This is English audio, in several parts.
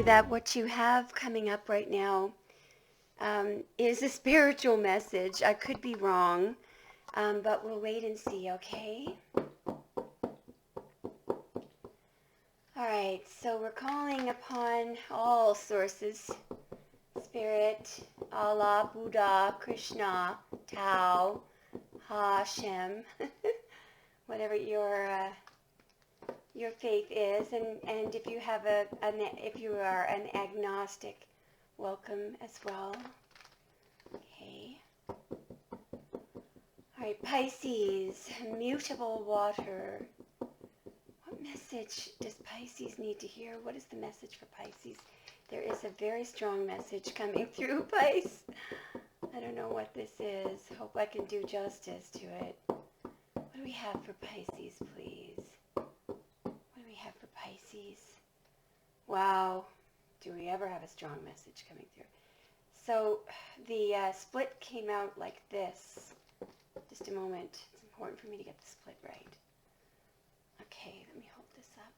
That what you have coming up right now is a spiritual message. I could be wrong, but we'll wait and see, okay? All right, so we're calling upon all sources, Spirit, Allah, Buddha, Krishna, Tao, Hashem, whatever your faith is, and if you have if you are an agnostic, welcome as well. Okay. All right, Pisces, mutable water. What message does Pisces need to hear? What is the message for Pisces? There is a very strong message coming through, Pisces. I don't know what this is. Hope I can do justice to it. What do we have for Pisces, please? For Pisces. Wow, do we ever have a strong message coming through? So the split came out like this. Just a moment. It's important for me to get the split right. Okay, let me hold this up.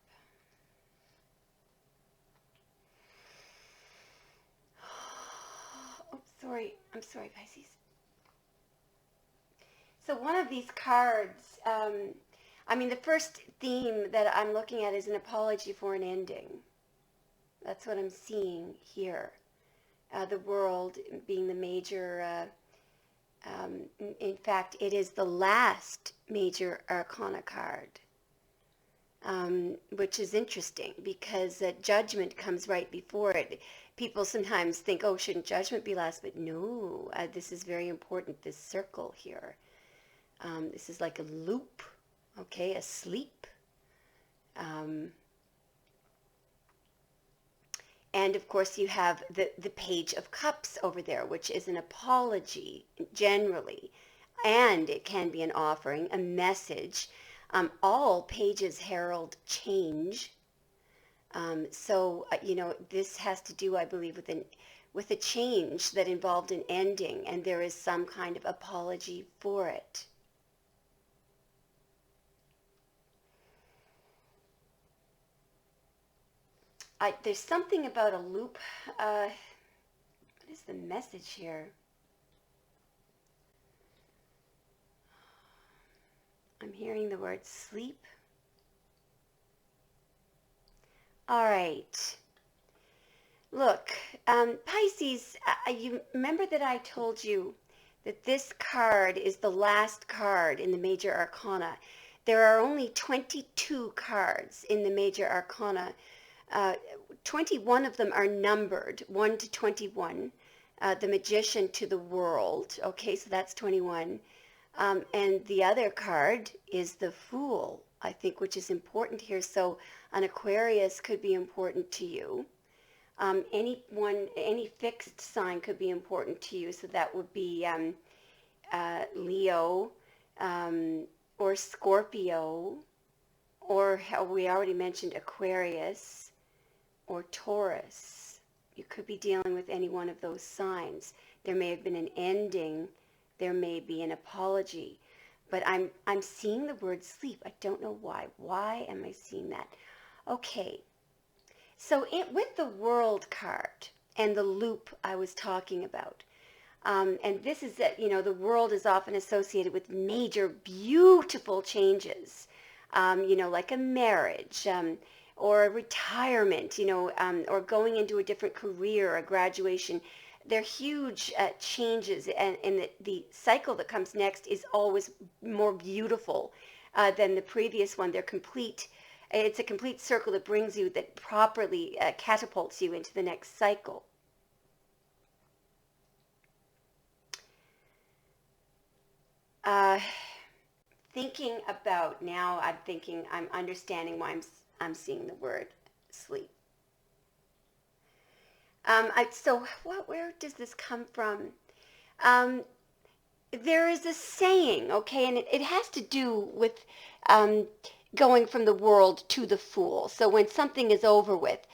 Oh, sorry. I'm sorry, Pisces. So one of these cards, the first theme that I'm looking at is an apology for an ending. That's what I'm seeing here. The world being the major, in fact, it is the last major arcana card, which is interesting because judgment comes right before it. People sometimes think, oh, shouldn't judgment be last? But no, this is very important, this circle here. This is like a loop. Okay, asleep. And of course you have the Page of Cups over there, which is an apology generally. And it can be an offering, a message. All pages herald change. This has to do, I believe, with a change that involved an ending, and there is some kind of apology for it. There's something about a loop. What is the message here? I'm hearing the word sleep. All right. Look, Pisces, you remember that I told you that this card is the last card in the major arcana. There are only 22 cards in the major arcana. 21 of them are numbered, 1 to 21. The Magician to the World. Okay, so that's 21. And the other card is the Fool, I think, which is important here. So an Aquarius could be important to you. Any fixed sign could be important to you. So that would be Leo, or Scorpio, or how we already mentioned Aquarius, or Taurus. You could be dealing with any one of those signs. There may have been an ending. There may be an apology. But I'm seeing the word sleep. I don't know why. Why am I seeing that? Okay. So with the World card and the loop I was talking about, and this is that, the world is often associated with major, beautiful changes, like a marriage, or a retirement, or going into a different career, a graduation. They're huge changes, and the cycle that comes next is always more beautiful than the previous one. It's a complete circle that brings you, that properly catapults you into the next cycle. Thinking about now, I'm understanding why I'm seeing the word sleep. Where does this come from? There is a saying, okay, and it has to do with going from the world to the Fool. So when something is over with,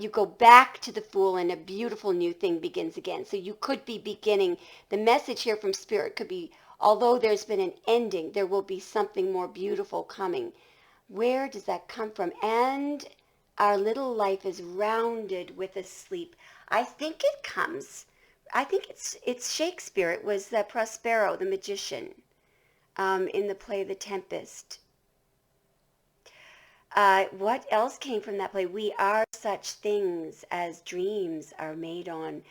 you go back to the Fool and a beautiful new thing begins again. So you could be beginning, the message here from Spirit could be, although there's been an ending, there will be something more beautiful coming. Where does that come from? And our little life is rounded with a sleep. I think it's Shakespeare. It was Prospero, the magician, in the play The Tempest. What else came from that play? We are such things as dreams are made on.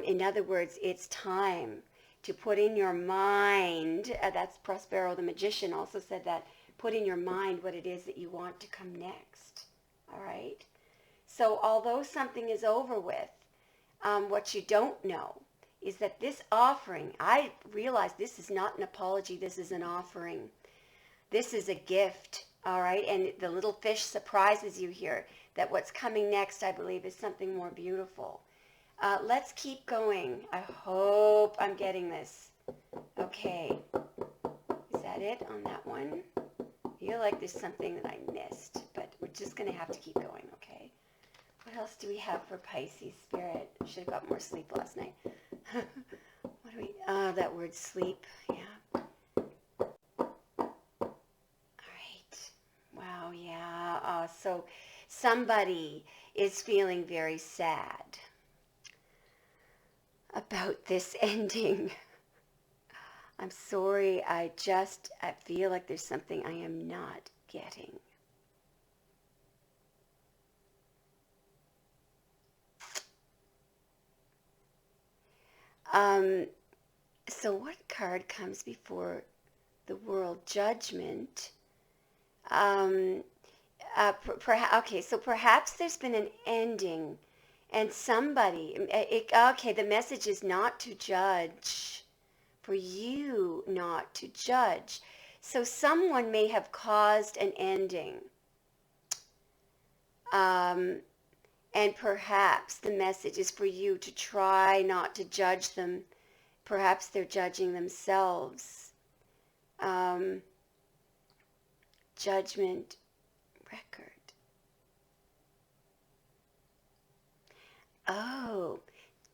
In other words, it's time to put in your mind, that's Prospero the magician also said that, put in your mind what it is that you want to come next. All right? So although something is over with, what you don't know is that this offering, I realize this is not an apology, this is an offering. This is a gift, all right? And the little fish surprises you here that what's coming next, I believe, is something more beautiful. Let's keep going. I hope I'm getting this. Okay. Is that it on that one? I feel like there's something that I missed, but we're just going to have to keep going, okay? What else do we have for Pisces Spirit? Should have got more sleep last night. That word sleep. Yeah. All right. Wow, yeah. So somebody is feeling very sad about this ending. I'm sorry, I feel like there's something I am not getting. So what card comes before the World? Judgment. So perhaps there's been an ending, and the message is not to judge, for you not to judge. So someone may have caused an ending, and perhaps the message is for you to try not to judge them. Perhaps they're judging themselves. Judgment record. Oh,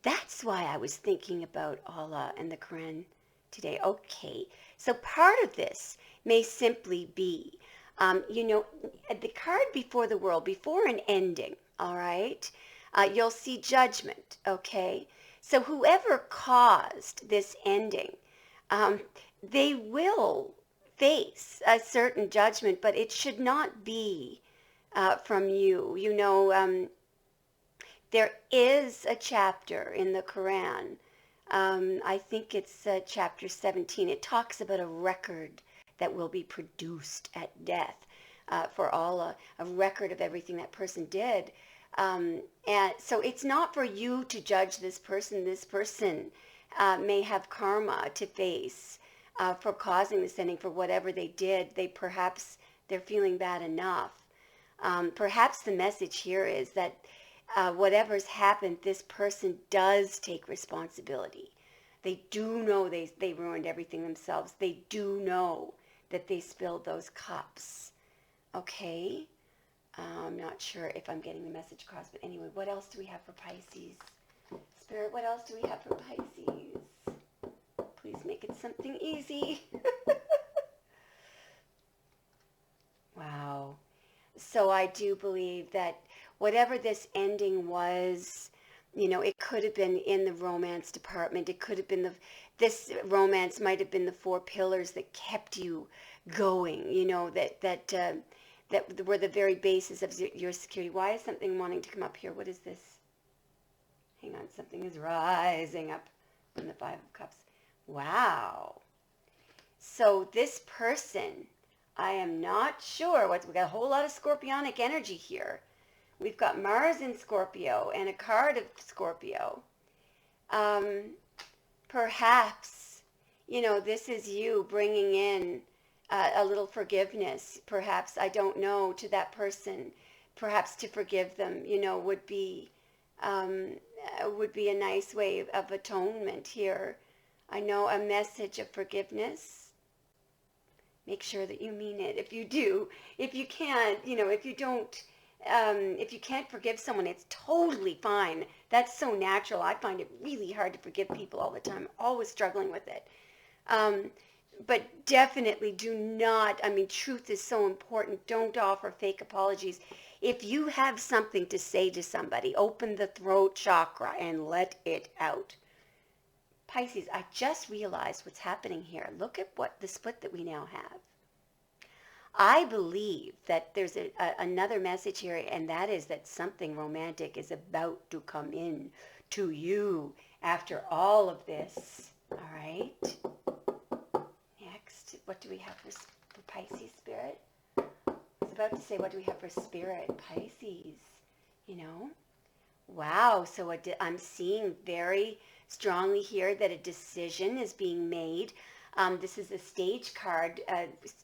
that's why I was thinking about Allah and the Quran today. Okay, so part of this may simply be, the card before the world, before an ending, all right? You'll see judgment, okay? So whoever caused this ending, they will face a certain judgment, but it should not be from you. There is a chapter in the Quran, I think it's chapter 17. It talks about a record that will be produced at death for Allah, a record of everything that person did. And so it's not for you to judge this person. This person may have karma to face for causing this ending, for whatever they did. They're feeling bad enough. Perhaps the message here is that whatever's happened, this person does take responsibility. They do know they ruined everything themselves. They do know that they spilled those cups. Okay? I'm not sure if I'm getting the message across, but anyway, what else do we have for Pisces? Spirit, what else do we have for Pisces? Please make it something easy. Wow. So I do believe that whatever this ending was, it could have been in the romance department. It could have been this romance might have been the 4 pillars that kept you going, that were the very basis of your security. Why is something wanting to come up here? What is this? Hang on, something is rising up from the 5 of Cups. Wow. So this person, I am not sure we got a whole lot of Scorpionic energy here. We've got Mars in Scorpio and a card of Scorpio. Perhaps, this is you bringing in a little forgiveness. Perhaps, I don't know, to that person. Perhaps to forgive them, would be a nice way of atonement here. I know a message of forgiveness. Make sure that you mean it. If you do, if you can't, if you don't, if you can't forgive someone, it's totally fine. That's so natural. I find it really hard to forgive people all the time. Always struggling with it. But definitely do not, truth is so important. Don't offer fake apologies. If you have something to say to somebody, open the throat chakra and let it out. Pisces, I just realized what's happening here. Look at what the split that we now have. I believe that there's another message here, and that is that something romantic is about to come in to you after all of this. All right? Next, what do we have for Pisces, Spirit? I was about to say, what do we have for Spirit? Pisces, Wow, so I'm seeing very strongly here that a decision is being made. This is a stage card.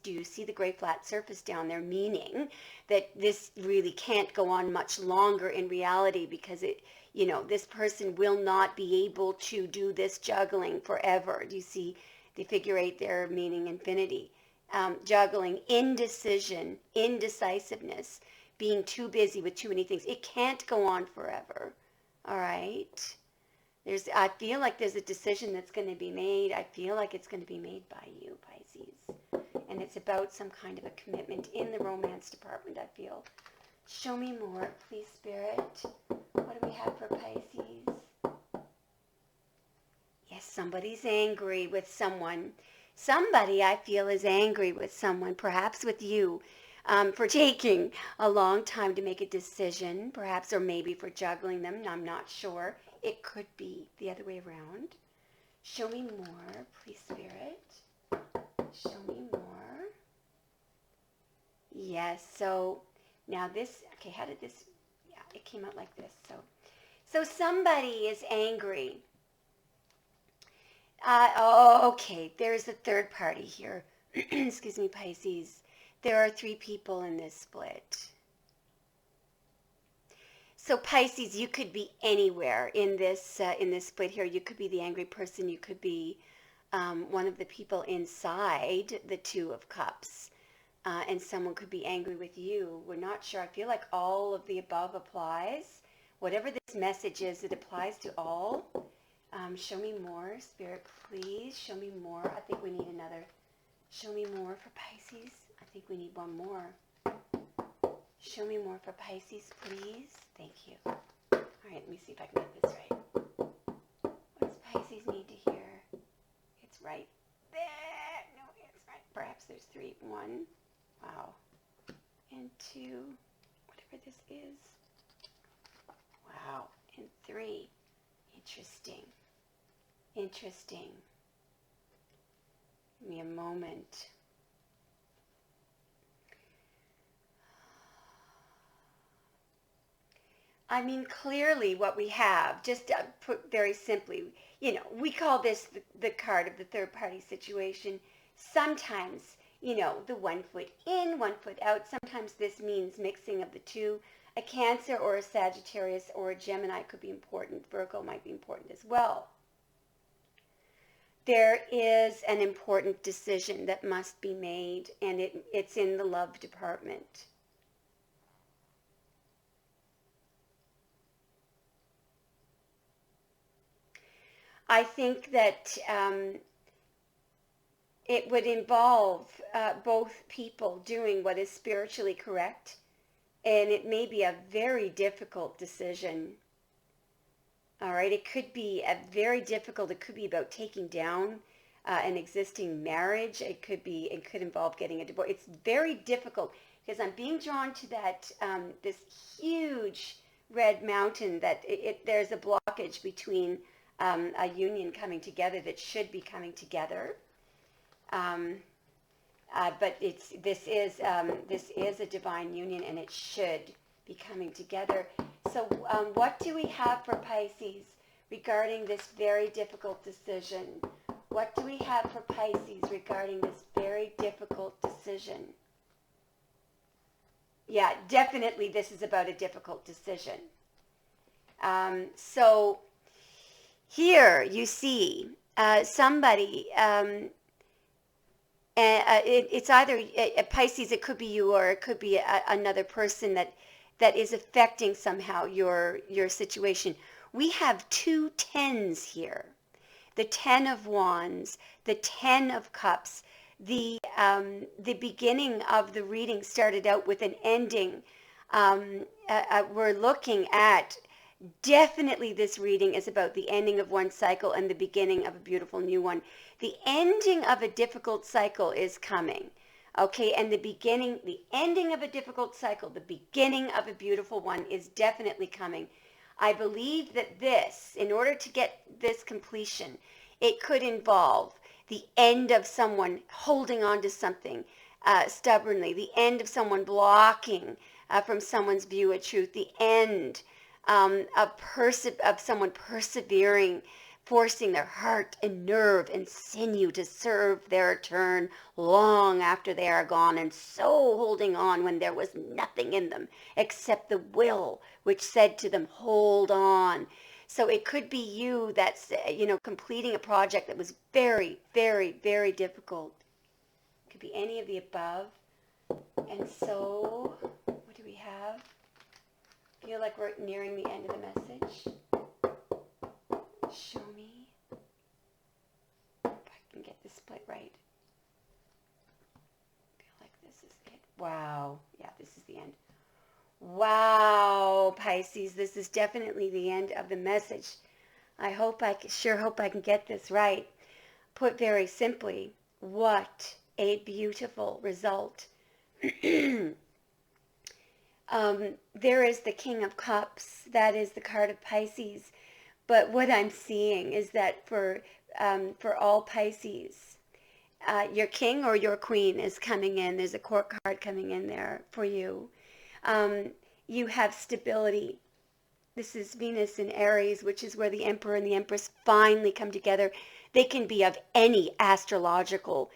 Do you see the gray flat surface down there? Meaning that this really can't go on much longer in reality, because this person will not be able to do this juggling forever. Do you see the figure 8 there, meaning infinity? Juggling, indecision, indecisiveness, being too busy with too many things. It can't go on forever. All right? I feel like there's a decision that's going to be made. I feel like it's going to be made by you, Pisces. And it's about some kind of a commitment in the romance department, I feel. Show me more, please, Spirit. What do we have for Pisces? Yes, somebody's angry with someone. Somebody, I feel, is angry with someone, perhaps with you, for taking a long time to make a decision, perhaps, or maybe for juggling them. I'm not sure. It could be the other way around. Show me more, please, Spirit. Show me more. Yes, so now this, okay, how did this, yeah, it came out like this. So somebody is angry. Okay, there's a third party here. Excuse me, Pisces. There are 3 people in this split. So Pisces, you could be anywhere in this split here. You could be the angry person. You could be one of the people inside the 2 of Cups. And someone could be angry with you. We're not sure. I feel like all of the above applies. Whatever this message is, it applies to all. Show me more, Spirit, please. Show me more. I think we need another. Show me more for Pisces. I think we need one more. Show me more for Pisces, please. Thank you. All right, let me see if I can get this right. What does Pisces need to hear? It's right there. No, it's right. Perhaps there's 3. 1. Wow. And 2. Whatever this is. Wow. And 3. Interesting. Interesting. Give me a moment. Clearly what we have, just put very simply, we call this the card of the third party situation. Sometimes, the 1 foot in, 1 foot out. Sometimes this means mixing of the 2. A Cancer or a Sagittarius or a Gemini could be important. Virgo might be important as well. There is an important decision that must be made, and it's in the love department. I think that it would involve both people doing what is spiritually correct, and it may be a very difficult decision. All right, it could be it could be about taking down an existing marriage. It could involve getting a divorce. It's very difficult because I'm being drawn to that, this huge red mountain that there's a blockage between a union coming together that should be coming together. But this is a divine union, and it should be coming together. So what do we have for Pisces regarding this very difficult decision? What do we have for Pisces regarding this very difficult decision? Yeah, definitely this is about a difficult decision. So here you see somebody, it's either a Pisces, it could be you, or it could be another person that is affecting somehow your situation. We have 2 tens here. The 10 of Wands, the 10 of Cups. The beginning of the reading started out with an ending. We're looking at, definitely this reading is about the ending of one cycle and the beginning of a beautiful new one. The ending of a difficult cycle is coming. Okay, and the ending of a difficult cycle, the beginning of a beautiful one is definitely coming. I believe that this, in order to get this completion, it could involve the end of someone holding on to something stubbornly, the end of someone blocking from someone's view of truth, the end of someone persevering, forcing their heart and nerve and sinew to serve their turn long after they are gone, and so holding on when there was nothing in them except the will which said to them, hold on. So it could be you that's, completing a project that was very, very, very difficult. It could be any of the above. And so, what do we have? I feel like we're nearing the end of the message. Show me if I can get this split right. I feel like this is it. Wow. Yeah, this is the end. Wow, Pisces, this is definitely the end of the message. I sure hope I can get this right. Put very simply, what a beautiful result. There is the King of Cups. That is the card of Pisces. But what I'm seeing is that for all Pisces, your king or your queen is coming in. There's a court card coming in there for you. You have stability. This is Venus in Aries, which is where the Emperor and the Empress finally come together. They can be of any astrological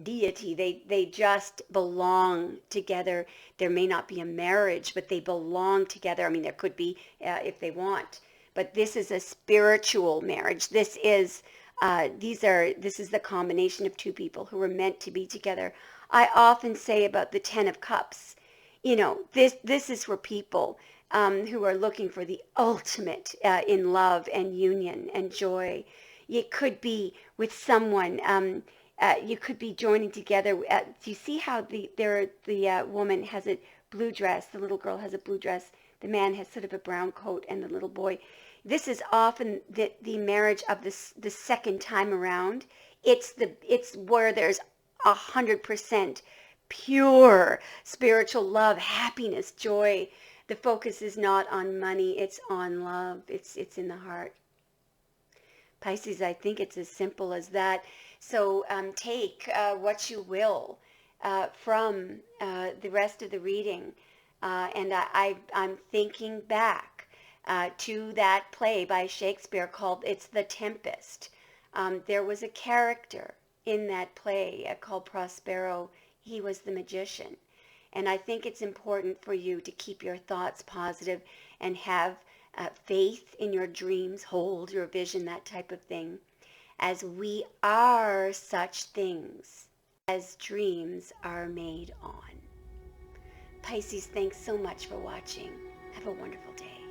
deity. They just belong together. There may not be a marriage, but they belong together. I mean, there could be if they want, but this is a spiritual marriage. This is the combination of two people who were meant to be together. I often say about the 10 of Cups, this is for people who are looking for the ultimate in love and union and joy. It could be with someone. You could be joining together. Do you see how the woman has a blue dress? The little girl has a blue dress. The man has sort of a brown coat, and the little boy. This is often the marriage of the second time around. It's where there's 100% pure spiritual love, happiness, joy. The focus is not on money, it's on love. It's in the heart. Pisces, I think it's as simple as that. So take what you will from the rest of the reading. And I'm thinking back to that play by Shakespeare called It's the Tempest. There was a character in that play called Prospero. He was the magician. And I think it's important for you to keep your thoughts positive and have faith in your dreams, hold your vision, that type of thing, as we are such things as dreams are made on. Pisces, thanks so much for watching. Have a wonderful day.